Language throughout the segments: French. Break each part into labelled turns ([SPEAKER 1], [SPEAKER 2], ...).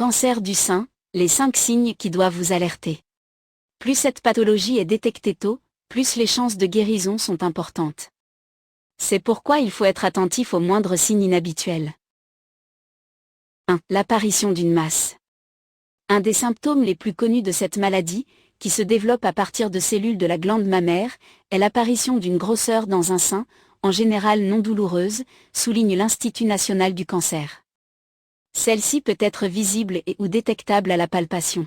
[SPEAKER 1] Cancer du sein, les 5 signes qui doivent vous alerter. Plus cette pathologie est détectée tôt, plus les chances de guérison sont importantes. C'est pourquoi il faut être attentif aux moindres signes inhabituels. 1. L'apparition d'une masse. Un des symptômes les plus connus de cette maladie, qui se développe à partir de cellules de la glande mammaire, est l'apparition d'une grosseur dans un sein, en général non douloureuse, souligne l'Institut national du cancer. Celle-ci peut être visible et ou détectable à la palpation.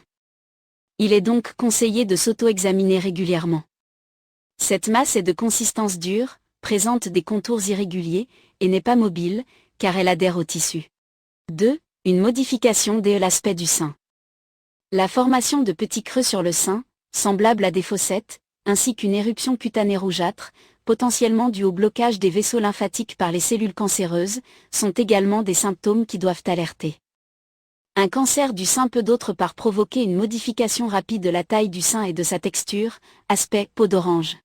[SPEAKER 1] Il est donc conseillé de s'auto-examiner régulièrement. Cette masse est de consistance dure, présente des contours irréguliers, et n'est pas mobile, car elle adhère au tissu. 2. Une modification de l'aspect du sein. La formation de petits creux sur le sein, semblables à des fossettes, ainsi qu'une éruption cutanée rougeâtre, potentiellement due au blocage des vaisseaux lymphatiques par les cellules cancéreuses, sont également des symptômes qui doivent alerter. Un cancer du sein peut d'autre part provoquer une modification rapide de la taille du sein et de sa texture, aspect peau d'orange.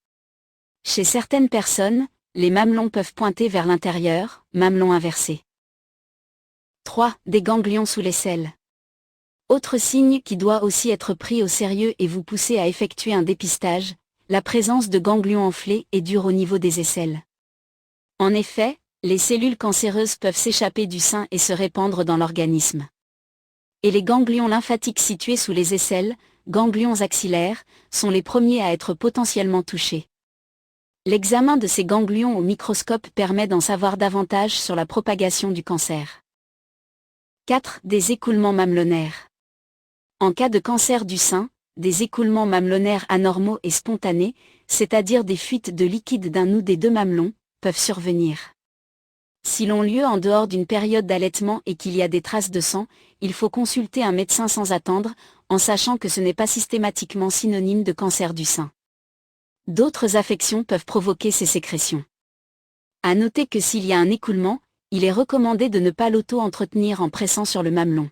[SPEAKER 1] Chez certaines personnes, les mamelons peuvent pointer vers l'intérieur, mamelons inversés. 3. Des ganglions sous l'aisselle. Autre signe qui doit aussi être pris au sérieux et vous pousser à effectuer un dépistage, la présence de ganglions enflés et durs au niveau des aisselles. En effet, les cellules cancéreuses peuvent s'échapper du sein et se répandre dans l'organisme. Et les ganglions lymphatiques situés sous les aisselles, ganglions axillaires, sont les premiers à être potentiellement touchés. L'examen de ces ganglions au microscope permet d'en savoir davantage sur la propagation du cancer. 4. Des écoulements mamelonnaires. En cas de cancer du sein, des écoulements mamelonnaires anormaux et spontanés, c'est-à-dire des fuites de liquide d'un ou des deux mamelons, peuvent survenir. S'ils ont lieu en dehors d'une période d'allaitement et qu'il y a des traces de sang, il faut consulter un médecin sans attendre, en sachant que ce n'est pas systématiquement synonyme de cancer du sein. D'autres affections peuvent provoquer ces sécrétions. À noter que s'il y a un écoulement, il est recommandé de ne pas l'auto-entretenir en pressant sur le mamelon.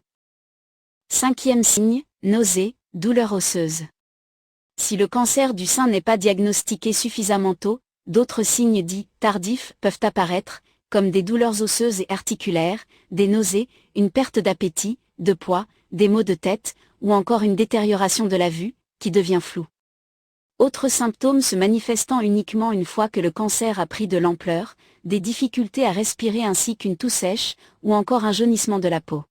[SPEAKER 1] 5e signe, nausées, douleurs osseuses. Si le cancer du sein n'est pas diagnostiqué suffisamment tôt, d'autres signes dits tardifs peuvent apparaître, comme des douleurs osseuses et articulaires, des nausées, une perte d'appétit, de poids, des maux de tête, ou encore une détérioration de la vue, qui devient floue. Autres symptômes se manifestant uniquement une fois que le cancer a pris de l'ampleur, des difficultés à respirer ainsi qu'une toux sèche, ou encore un jaunissement de la peau.